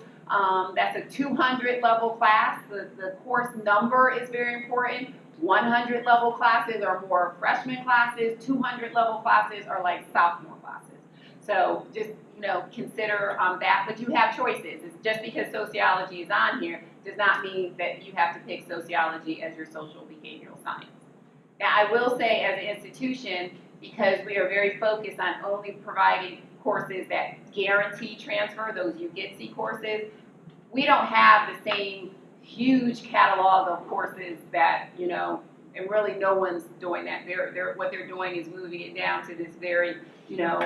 That's a 200 level class. The course number is very important. 100 level classes are more freshman classes. 200 level classes are like sophomore classes. So just, you know, consider that, but you have choices. It's just because sociology is on here does not mean that you have to pick sociology as your social behavioral science. Now, I will say as an institution, because we are very focused on only providing courses that guarantee transfer, those UGITSI courses, we don't have the same huge catalog of courses that, you know, and really no one's doing that. What they're doing is moving it down to this very, you know,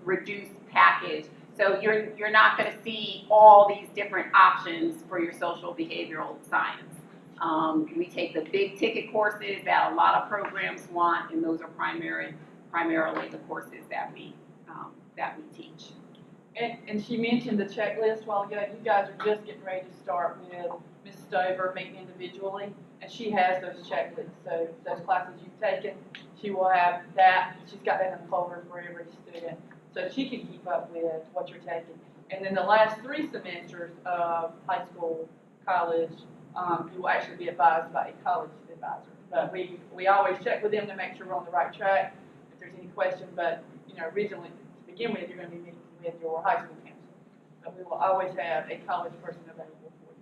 reduced package. So you're not going to see all these different options for your social behavioral science. We take the big ticket courses that a lot of programs want, and those are primarily the courses that we teach. And she mentioned the checklist while ago. You guys are just getting ready to start with Ms. Stover meeting individually, and she has those checklists. So those classes you've taken, she will have that. She's got that in the folder for every student, so she can keep up with what you're taking. And then the last 3 semesters of high school, college, you will actually be advised by a college advisor. But we always check with them to make sure we're on the right track. If there's any question, but you know, originally to begin with, you're going to be meeting with your high school counselor. But we will always have a college person available for you.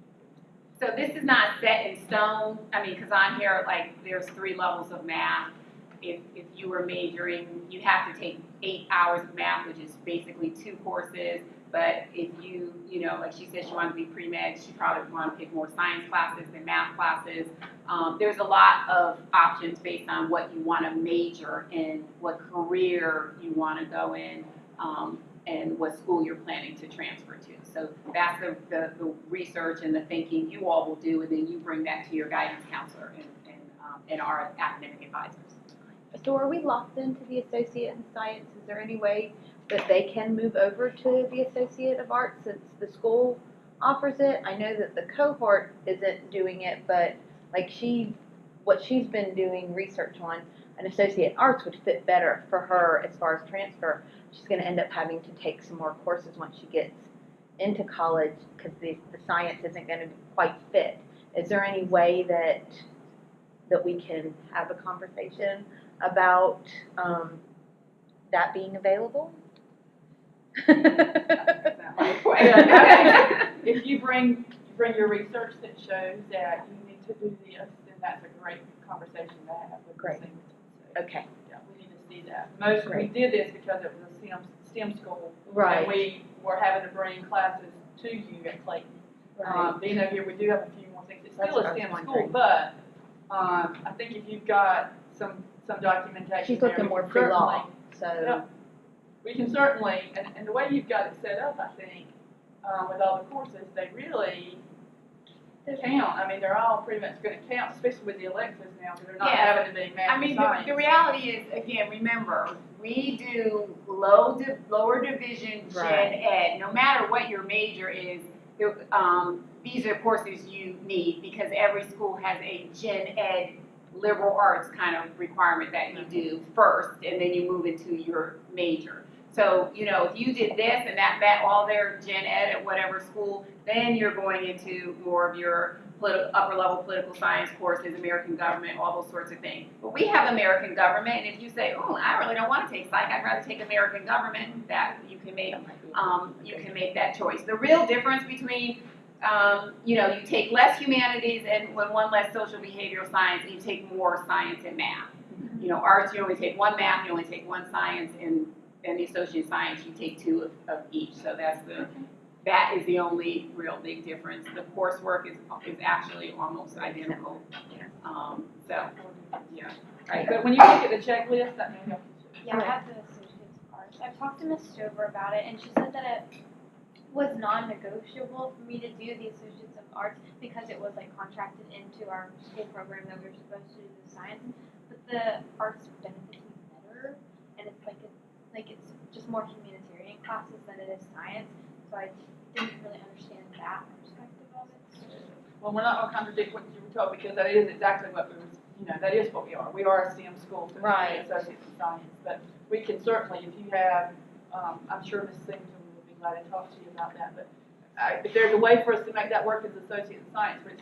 So this is not set in stone. I mean, because on here, like, there's 3 levels of math. If you were majoring, you have to take 8 hours of math, which is basically 2 courses. But if you know, like she said, she wanted to be pre-med, she probably want to pick more science classes than math classes. There's a lot of options based on what you want to major in, what career you want to go in. and what school you're planning to transfer to. So that's the research and the thinking you all will do, and then you bring that to your guidance counselor and our academic advisors. So are we locked into the Associate in Science? Is there any way that they can move over to the Associate of Arts since the school offers it? I know that the cohort isn't doing it, but like what she's been doing research on, an Associate in Arts would fit better for her as far as transfer. She's going to end up having to take some more courses once she gets into college because the science isn't going to quite fit. Is there any way that we can have a conversation about that being available? If you bring your research that shows that you need to do this, then that's a great conversation to have with Great. the seniors. Okay. Yeah, we need to see that. We Great. did this because it was a STEM school. Right. And we were having to bring classes to you at Clayton. Being over here, we do have a few more things. It's That's still what I a was STEM wondering. school, but I think if you've got some documentation She's there, looking we more can pre-law, certainly- so. Yeah. We can certainly, and the way you've got it set up, I think, with all the courses, they really count. I mean, they're all pretty much going to count, especially with the electives now, because they're not Yeah. having to be math I and mean, science. the reality is, again, remember, we do lower division gen Right. ed. No matter what your major is, these are courses you need because every school has a gen ed liberal arts kind of requirement that you do first, and then you move into your major. So, you know, if you did this and that met all their gen ed at whatever school, then you're going into more of your upper level political science courses, American government, all those sorts of things. But we have American government, and if you say, oh, I really don't want to take psych, I'd rather take American government, that you can make that choice. The real difference between you know, you take less humanities and one less social behavioral science, and you take more science and math. You know, arts, you only take one math, you only take one science, and the associate science, you take two of each. So that is the only real big difference. The coursework is actually almost identical. So, yeah. Right, but when you look at the checklist, that may help you. Yeah, I have the Associates of Arts. I've talked to Ms. Stover about it, and she said that it was non-negotiable for me to do the Associates of Arts because it was like contracted into our school program that we were supposed to do the science. But the arts benefits me better, and it's just more humanitarian classes than it is science. So I didn't really understand that perspective of it. Well, we're not going to contradict what you were told because that is exactly what we were, you know, that is what we are. We are a STEM school, so Right. it's associates in science. But we can certainly, if you have, I'm sure Ms. Singleton will be glad to talk to you about that. But if there's a way for us to make that work as associate in science, which,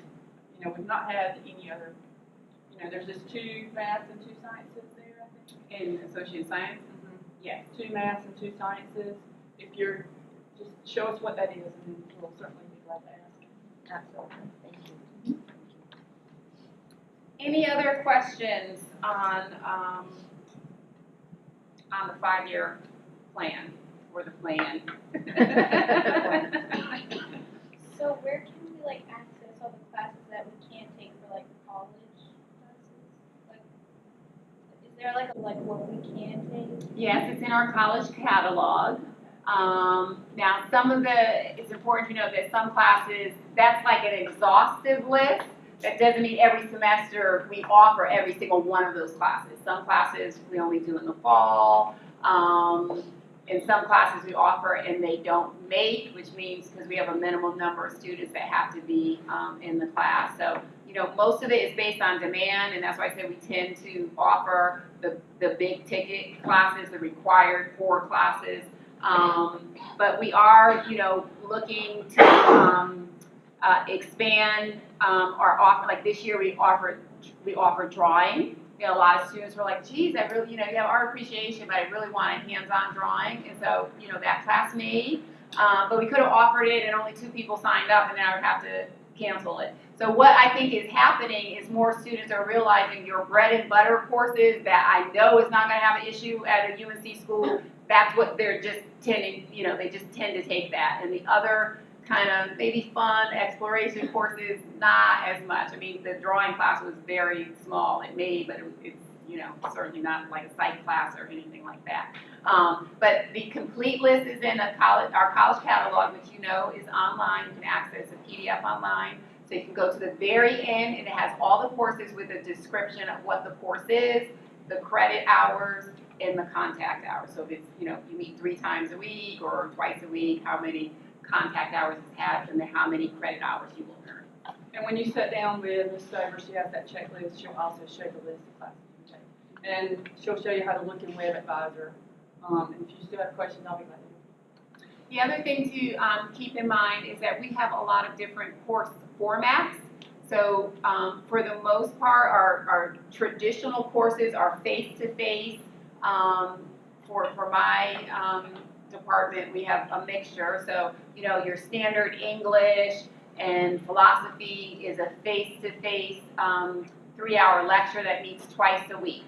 you know, we've not had any other, you know, there's just 2 maths and 2 sciences there, I think. In associate science, Yes, 2 maths and 2 sciences. If you're, just show us what that is, and then we'll certainly be glad to ask. Absolutely, thank you. any other questions on the 5-year plan or the plan? So where can we like access all the classes that we can't take for like college classes? Like, is there like what we can take? Yes, it's in our college catalog. Now, it's important to know that some classes, that's like an exhaustive list. That doesn't mean every semester we offer every single one of those classes. Some classes we only do in the fall. In some classes we offer and they don't make, which means because we have a minimum number of students that have to be in the class. So, you know, most of it is based on demand, and that's why I said we tend to offer the big ticket classes, the required core classes. But we are, you know, looking to expand our offer. Like this year we offered drawing. You know, a lot of students were like, geez, I really, you know, you have art appreciation, but I really want a hands-on drawing. And so, you know, that class made. But we could have offered it and only 2 people signed up, and then I would have to cancel it. So what I think is happening is more students are realizing your bread and butter courses that I know is not going to have an issue at a UNC school, that's what they're just tending, you know, they just tend to take that. And the other kind of maybe fun exploration courses, not as much. I mean, the drawing class was very small. It made, but it's you know, certainly not like a psych class or anything like that. But the complete list is in our college catalog, which you know is online. You can access a PDF online. So you can go to the very end, and it has all the courses with a description of what the course is, the credit hours, and the contact hours. So if it's, you know, you meet 3 times a week or twice a week, how many contact hours it has, and then how many credit hours you will earn. And when you sit down with Ms. Stover, she has that checklist. She'll also show the list of classes you take. And she'll show you how to look in Web Advisor. And if you still have questions, I'll be glad to. The other thing to keep in mind is that we have a lot of different course formats. So for the most part, our traditional courses are face-to-face. For my department, we have a mixture. So, you know, your standard English and philosophy is a face-to-face 3-hour lecture that meets twice a week.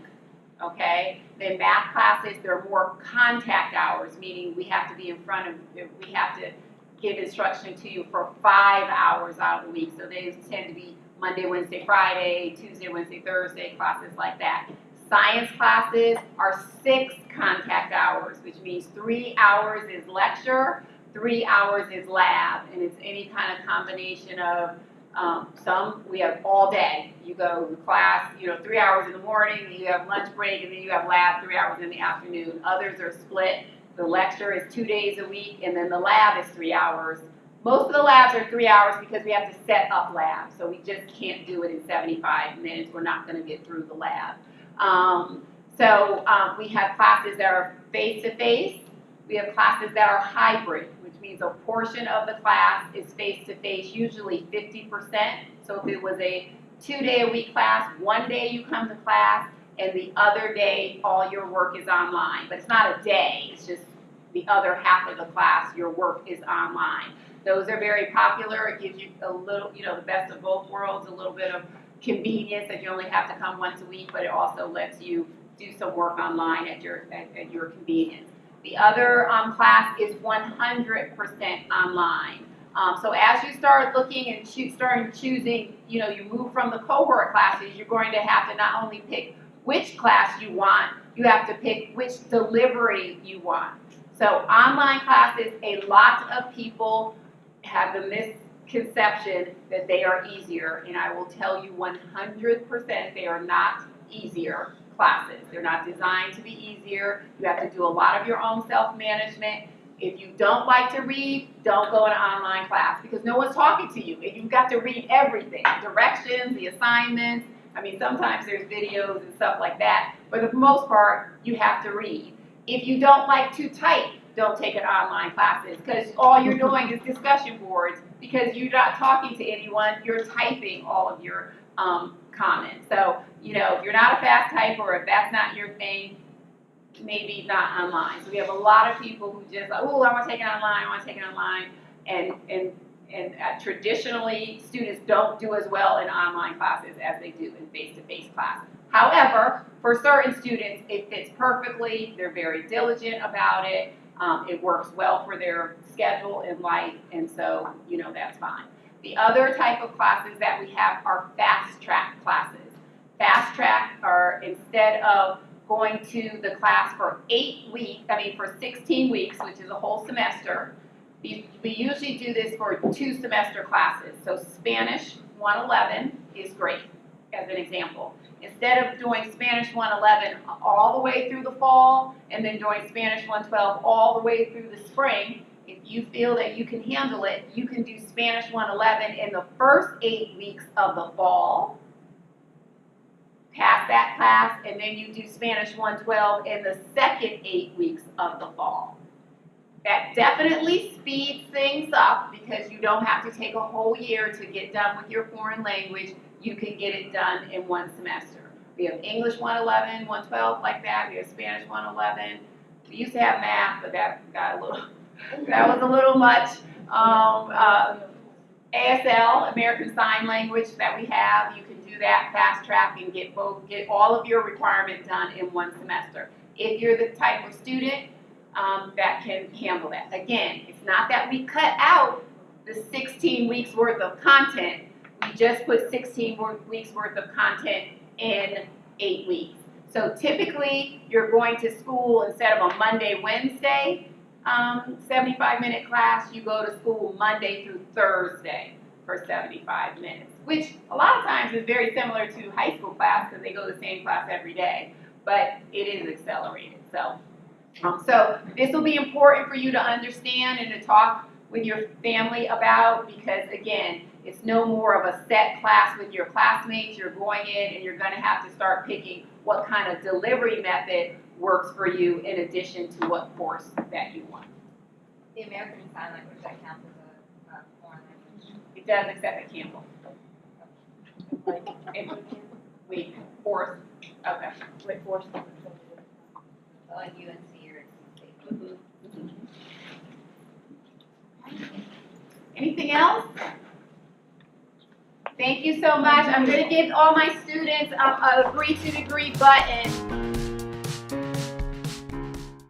Okay, then math classes, they're more contact hours, meaning we have to be in front of, we have to give instruction to you for 5 hours out of the week. So they tend to be Monday, Wednesday, Friday, Tuesday, Wednesday, Thursday, classes like that. Science classes are 6 contact hours, which means 3 hours is lecture, 3 hours is lab, and it's any kind of combination of some we have all day. You go to class, you know, 3 hours in the morning, you have lunch break, and then you have lab 3 hours in the afternoon. Others are split. The lecture is 2 days a week, and then the lab is 3 hours. Most of the labs are 3 hours because we have to set up labs, so we just can't do it in 75 minutes. We're not going to get through the lab. We have classes that are face-to-face. We have classes that are hybrid, which means a portion of the class is face-to-face, usually 50%. So if it was a 2-day-a-week class, 1 day you come to class, and the other day all your work is online. But it's not a day, it's just the other half of the class, your work is online. Those are very popular. It gives you a little, you know, the best of both worlds, a little bit of convenience that you only have to come once a week, but it also lets you do some work online at your convenience. The other class is 100% online. So as you start looking and choosing, you know, you move from the cohort classes, you're going to have to not only pick which class you want, you have to pick which delivery you want. So online classes, a lot of people have the misconception that they are easier, and I will tell you 100% they are not easier classes. They're not designed to be easier. You have to do a lot of your own self-management. If you don't like to read, don't go in an online class because no one's talking to you. And you've got to read everything, directions, the assignments. I mean, sometimes there's videos and stuff like that, but for the most part, you have to read. If you don't like to type, don't take an online classes because all you're doing is discussion boards because you're not talking to anyone, you're typing all of your comments. So, you know, if you're not a fast typer or if that's not your thing, maybe not online. So we have a lot of people who just like, oh, I want to take it online, I want to take it online. And traditionally, students don't do as well in online classes as they do in face-to-face classes. However, for certain students, it fits perfectly. They're very diligent about it. It works well for their schedule in life, and so, you know, that's fine. The other type of classes that we have are fast track classes. Fast track are instead of going to the class for 16 weeks, which is a whole semester. We usually do this for 2 semester classes. So Spanish 111 is great, as an example. Instead of doing Spanish 111 all the way through the fall and then doing Spanish 112 all the way through the spring, if you feel that you can handle it, you can do Spanish 111 in the first 8 weeks of the fall, pass that class, and then you do Spanish 112 in the second 8 weeks of the fall. That definitely speeds things up because you don't have to take a whole year to get done with your foreign language. You can get it done in 1 semester. We have English 111, 112 like that. We have Spanish 111. We used to have math, but that was a little much. ASL, American Sign Language that we have, you can do that fast track and get all of your requirements done in 1 semester. If you're the type of student that can handle that. Again, it's not that we cut out the 16 weeks worth of content. We just put 16 weeks worth of content in 8 weeks. So typically, you're going to school instead of a Monday, Wednesday, 75-minute class, you go to school Monday through Thursday for 75 minutes, which a lot of times is very similar to high school class because they go to the same class every day, but it is accelerated. So this will be important for you to understand and to talk with your family about, because again, it's no more of a set class with your classmates. You're going in and you're going to have to start picking what kind of delivery method works for you in addition to what course that you want. The American Sign Language, that counts as a foreign language. It does accept at Campbell. Wait, course, okay. Wait, Forest. Like UNC or NC State. Anything else? Thank you so much. I'm going to give all my students a agree to degree button.